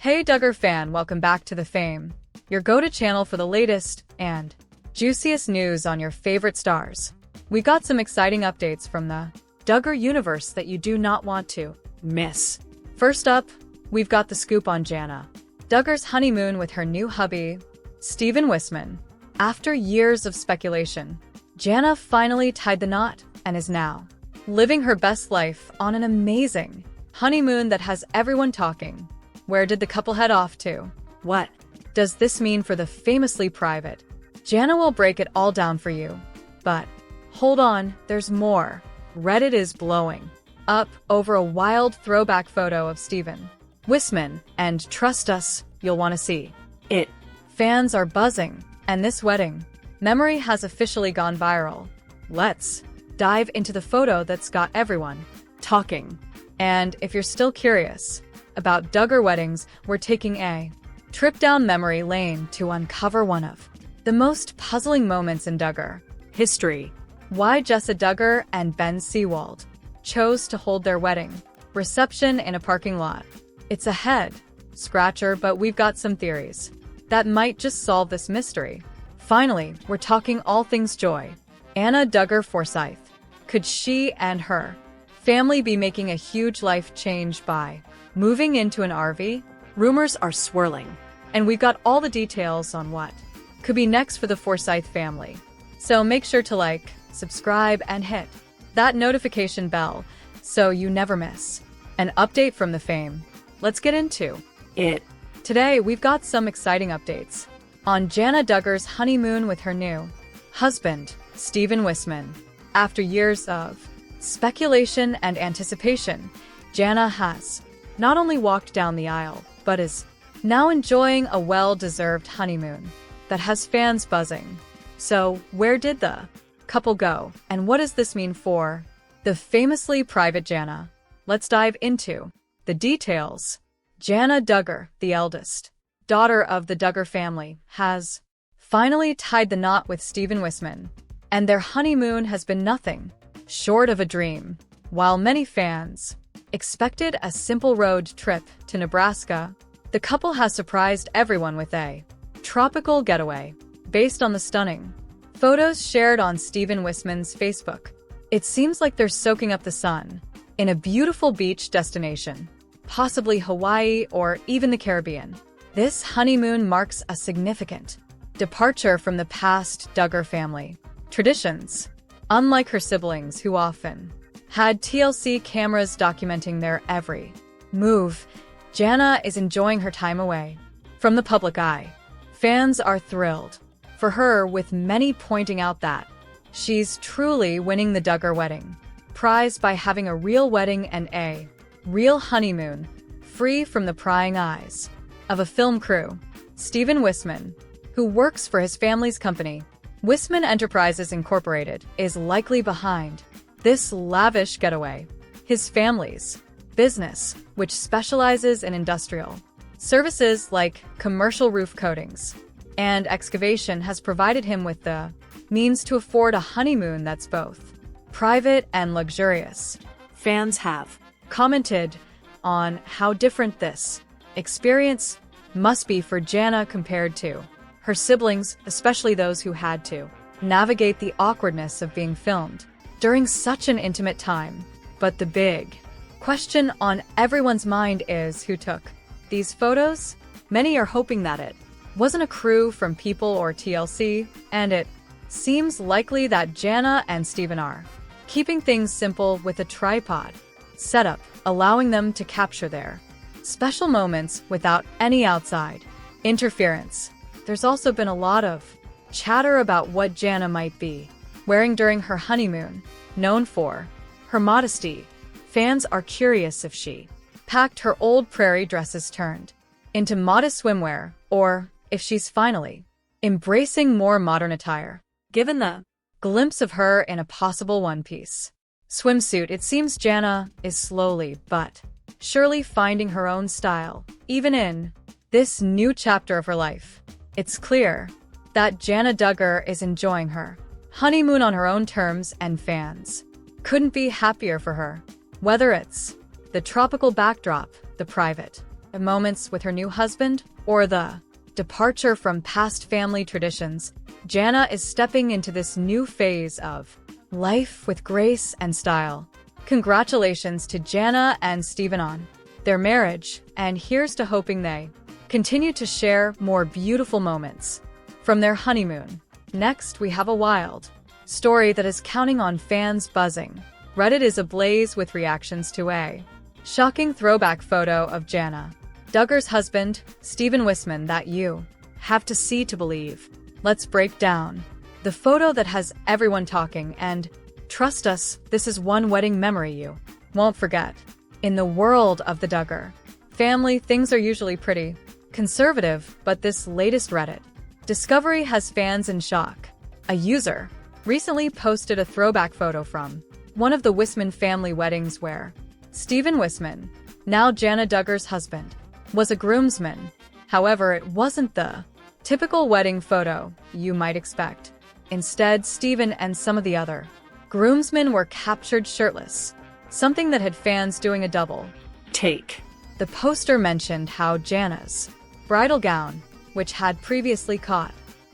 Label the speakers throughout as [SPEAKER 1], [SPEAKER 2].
[SPEAKER 1] Hey Duggar fan, welcome back to The Fame, your go-to channel for the latest and juiciest news on your favorite stars. We got some exciting updates from the Duggar universe that you do not want to miss. First up, we've got the scoop on Jana Duggar's honeymoon with her new hubby, Stephen Wissmann. After years of speculation, Jana finally tied the knot and is now living her best life on an amazing honeymoon that has everyone talking. Where did the couple head off to? What does this mean for the famously private? Jana will break it all down for you. But hold on, there's more. Reddit is blowing up over a wild throwback photo of Stephen Wissmann, and trust us, you'll want to see it. Fans are buzzing, and this wedding memory has officially gone viral. Let's dive into the photo that's got everyone talking. And if you're still curious about Duggar weddings, we're taking a trip down memory lane to uncover one of the most puzzling moments in Duggar history. Why Jana Duggar and Ben Seawald chose to hold their wedding reception in a parking lot. It's a head-scratcher, but we've got some theories that might just solve this mystery. Finally, we're talking all things joy. Jana Duggar Forsyth. Could she and her family be making a huge life change by moving into an RV? Rumors are swirling, and we've got all the details on what could be next for the Forsyth family. So make sure to like, subscribe, and hit that notification bell so you never miss an update from The Fame. Let's get into it. Today, we've got some exciting updates on Jana Duggar's honeymoon with her new husband, Stephen Wissmann. After years of speculation and anticipation, Jana has not only walked down the aisle, but is now enjoying a well-deserved honeymoon that has fans buzzing. So, where did the couple go, and what does this mean for the famously private Jana? Let's dive into the details. Jana Duggar, the eldest daughter of the Duggar family, has finally tied the knot with Stephen Wissmann, and their honeymoon has been nothing short of a dream. While many fans expected a simple road trip to Nebraska, the couple has surprised everyone with a tropical getaway based on the stunning photos shared on Stephen Wissmann's Facebook. It seems like they're soaking up the sun in a beautiful beach destination, possibly Hawaii or even the Caribbean. This honeymoon marks a significant departure from the past Duggar family traditions. Unlike her siblings, who often had TLC cameras documenting their every move, Jana is enjoying her time away from the public eye. Fans are thrilled for her, with many pointing out that she's truly winning the Duggar wedding prize by having a real wedding and a real honeymoon, free from the prying eyes of a film crew. Stephen Wissmann, who works for his family's company, Wissmann Enterprises Incorporated, is likely behind this lavish getaway. His family's business, which specializes in industrial services like commercial roof coatings and excavation, has provided him with the means to afford a honeymoon that's both private and luxurious. Fans have commented on how different this experience must be for Jana compared to her siblings, especially those who had to navigate the awkwardness of being filmed during such an intimate time. But the big question on everyone's mind is who took these photos. Many are hoping that it wasn't a crew from People or TLC, and it seems likely that Jana and Stephen are keeping things simple with a tripod setup, allowing them to capture their special moments without any outside interference. There's also been a lot of chatter about what Jana might be wearing during her honeymoon. Known for her modesty, fans are curious if she packed her old prairie dresses turned into modest swimwear, or if she's finally embracing more modern attire. Given the glimpse of her in a possible one-piece swimsuit, it seems Jana is slowly but surely finding her own style, even in this new chapter of her life. It's clear that Jana Duggar is enjoying her honeymoon on her own terms, and fans couldn't be happier for her. Whether it's the tropical backdrop, the private moments with her new husband, or the departure from past family traditions, Jana is stepping into this new phase of life with grace and style. Congratulations to Jana and Steven on their marriage, and here's to hoping they continue to share more beautiful moments from their honeymoon. Next, we have a wild story that is counting on fans buzzing. Reddit is ablaze with reactions to a shocking throwback photo of Jana Duggar's husband, Steven Wissmann, that you have to see to believe. Let's break down the photo that has everyone talking, and trust us, this is one wedding memory you won't forget. In the world of the Duggar family, things are usually pretty conservative, but this latest Reddit discovery has fans in shock. A user recently posted a throwback photo from one of the Wissmann family weddings where Steven Wissmann, now Jana Duggar's husband, was a groomsman. However, it wasn't the typical wedding photo you might expect. Instead, Steven and some of the other groomsmen were captured shirtless, something that had fans doing a double take. The poster mentioned how Jana's bridal gown, which had previously caught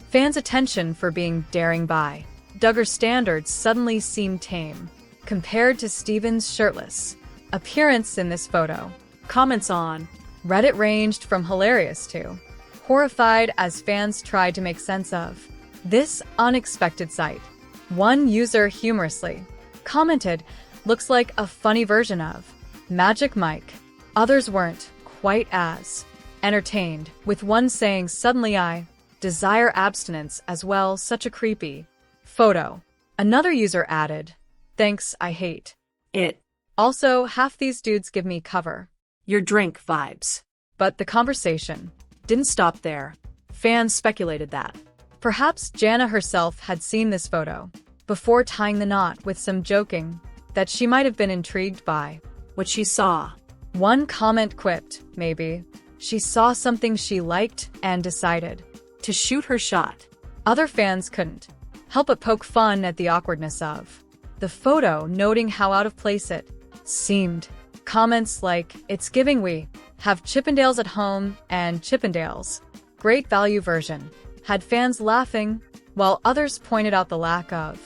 [SPEAKER 1] fans' attention for being daring by Duggar standards, suddenly seemed tame compared to Steven's shirtless appearance in this photo. Comments on Reddit ranged from hilarious to horrified as fans tried to make sense of this unexpected sight. One user humorously commented, "Looks like a funny version of Magic Mike." Others weren't quite as entertained, with one saying, "Suddenly I desire abstinence as well, such a creepy photo." Another user added, "Thanks, I hate it. Also, half these dudes give me cover your drink vibes." But the conversation didn't stop there. Fans speculated that perhaps Jana herself had seen this photo before, tying the knot with some joking that she might have been intrigued by what she saw. One comment quipped, "Maybe she saw something she liked and decided to shoot her shot." Other fans couldn't help but poke fun at the awkwardness of the photo, noting how out of place it seemed. Comments like, "It's giving we have Chippendales at home," and "Chippendales great value version," had fans laughing, while others pointed out the lack of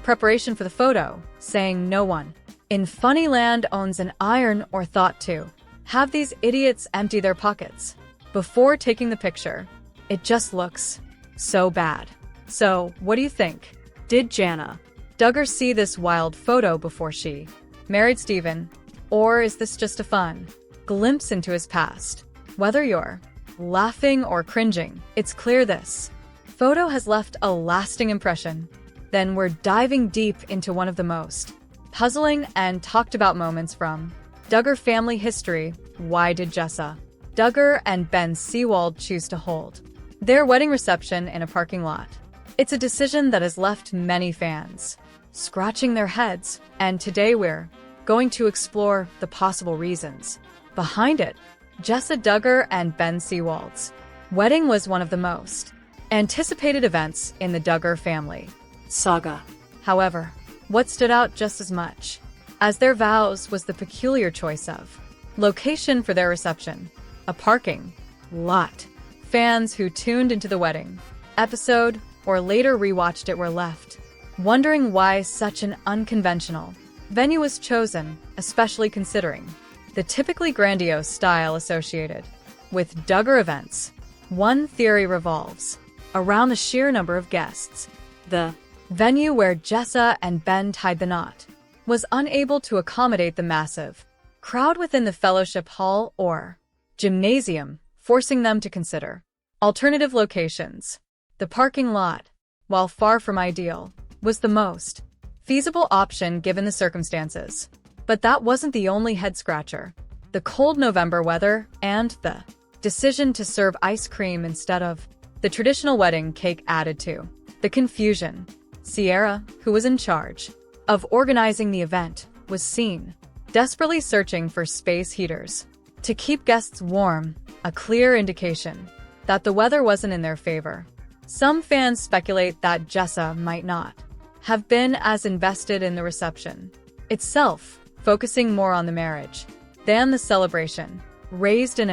[SPEAKER 1] preparation for the photo, saying no one in Funnyland owns an iron or thought to have these idiots empty their pockets before taking the picture. It just looks so bad. So, what do you think? Did Jana Duggar see this wild photo before she married Steven? Or is this just a fun glimpse into his past? Whether you're laughing or cringing, it's clear this photo has left a lasting impression. Then we're diving deep into one of the most puzzling and talked about moments from Duggar family history. Why did Jessa Duggar and Ben Seawald choose to hold their wedding reception in a parking lot? It's a decision that has left many fans scratching their heads, and today we're going to explore the possible reasons behind it. Jessa Duggar and Ben Seawald's wedding was one of the most anticipated events in the Duggar family saga. However, what stood out just as much as their vows was the peculiar choice of location for their reception: a parking lot. Fans who tuned into the wedding episode or later rewatched it were left wondering why such an unconventional venue was chosen, especially considering the typically grandiose style associated with Duggar events. One theory revolves around the sheer number of guests. The venue where Jessa and Ben tied the knot was unable to accommodate the massive crowd within the fellowship hall or gymnasium, forcing them to consider alternative locations. The parking lot, while far from ideal, was the most feasible option given the circumstances. But that wasn't the only head-scratcher. The cold November weather and the decision to serve ice cream instead of the traditional wedding cake added to the confusion. Sierra, who was in charge of organizing the event, was seen desperately searching for space heaters to keep guests warm, a clear indication that the weather wasn't in their favor. Some fans speculate that Jessa might not have been as invested in the reception itself, focusing more on the marriage than the celebration, raised an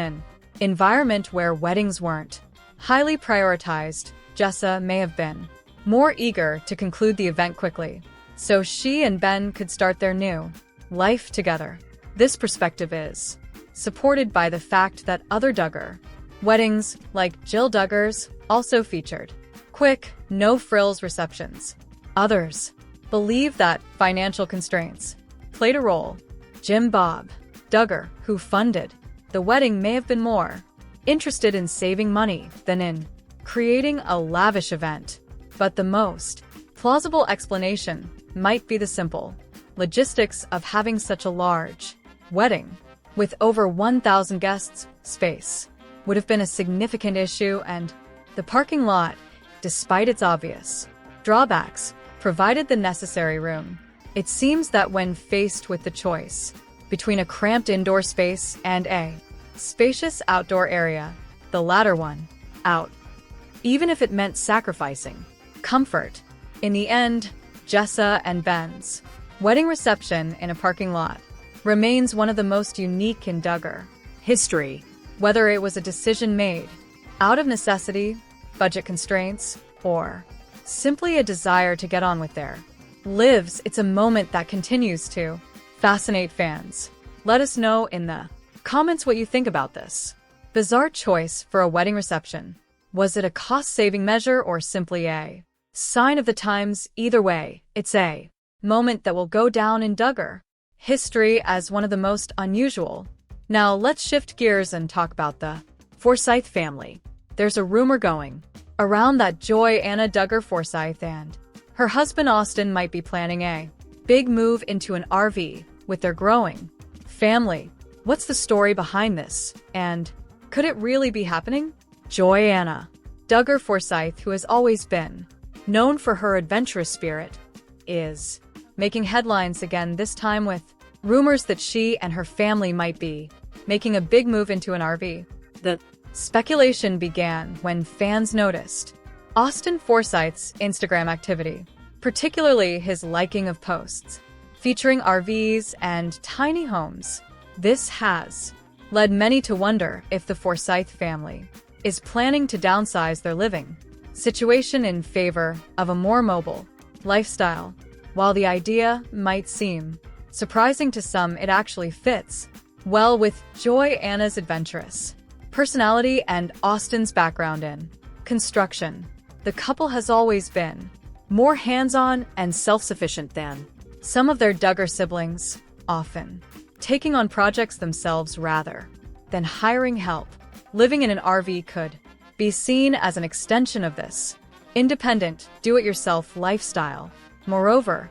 [SPEAKER 1] environment where weddings weren't highly prioritized, Jessa may have been more eager to conclude the event quickly, so she and Ben could start their new life together. This perspective is supported by the fact that other Duggar weddings, like Jill Duggar's, also featured quick, no-frills receptions. Others believe that financial constraints played a role. Jim Bob Duggar, who funded the wedding, may have been more interested in saving money than in creating a lavish event. But the most plausible explanation might be the simple logistics of having such a large wedding. With over 1,000 guests, space would have been a significant issue, and the parking lot, despite its obvious drawbacks, provided the necessary room. It seems that when faced with the choice between a cramped indoor space and a spacious outdoor area, the latter won out, even if it meant sacrificing comfort. In the end, Jessa and Ben's wedding reception in a parking lot remains one of the most unique in Duggar history. Whether it was a decision made out of necessity, budget constraints, or simply a desire to get on with their lives, it's a moment that continues to fascinate fans. Let us know in the comments what you think about this bizarre choice for a wedding reception. Was it a cost-saving measure or simply a sign of the times? Either way, it's a moment that will go down in Duggar history as one of the most unusual. Now let's shift gears and talk about the Forsyth family. There's a rumor going around that Jana Duggar Forsyth and her husband Austin might be planning a big move into an RV with their growing family. What's the story behind this? And could it really be happening? Jana Duggar Forsyth, who has always been known for her adventurous spirit, is making headlines again, this time with rumors that she and her family might be making a big move into an RV. The speculation began when fans noticed Austin Forsyth's Instagram activity, particularly his liking of posts featuring RVs and tiny homes. This has led many to wonder if the Forsyth family is planning to downsize their living situation in favor of a more mobile lifestyle. While the idea might seem surprising to some, it actually fits well with Jana's adventurous personality and Austin's background in construction. The couple has always been more hands-on and self-sufficient than some of their Duggar siblings, often taking on projects themselves rather than hiring help. Living in an RV could be seen as an extension of this independent, do-it-yourself lifestyle. Moreover,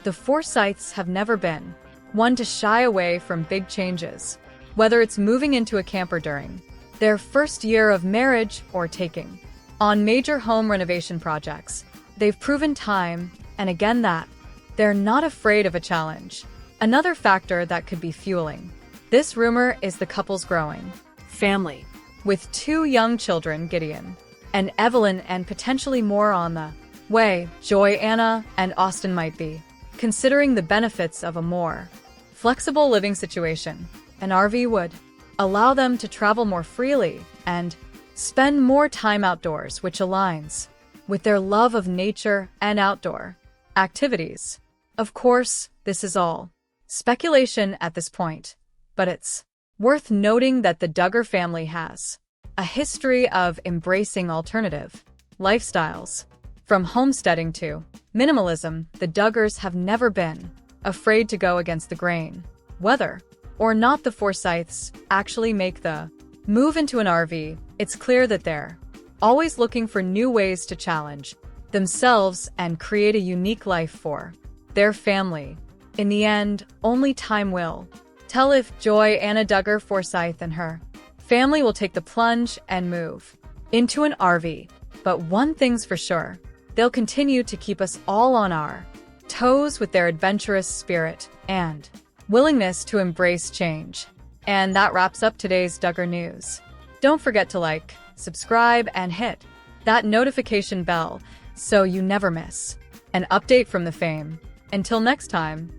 [SPEAKER 1] the Forsyths have never been one to shy away from big changes, whether it's moving into a camper during their first year of marriage or taking on major home renovation projects. They've proven time and again that they're not afraid of a challenge. Another factor that could be fueling this rumor is the couple's growing family, with 2 young children, Gideon and Evelyn, and potentially more on the way. Jana and Austin might be considering the benefits of a more flexible living situation. An RV would allow them to travel more freely and spend more time outdoors, which aligns with their love of nature and outdoor activities. Of course, this is all speculation at this point, but it's worth noting that the Duggar family has a history of embracing alternative lifestyles. From homesteading to minimalism, the Duggars have never been afraid to go against the grain. Whether or not the Forsyths actually make the move into an RV, it's clear that they're always looking for new ways to challenge themselves and create a unique life for their family. In the end, only time will tell if Jana Duggar Forsyth and her family will take the plunge and move into an RV. But one thing's for sure, they'll continue to keep us all on our toes with their adventurous spirit and willingness to embrace change. And that wraps up today's Duggar news. Don't forget to like, subscribe, and hit that notification bell so you never miss an update from the fame. Until next time.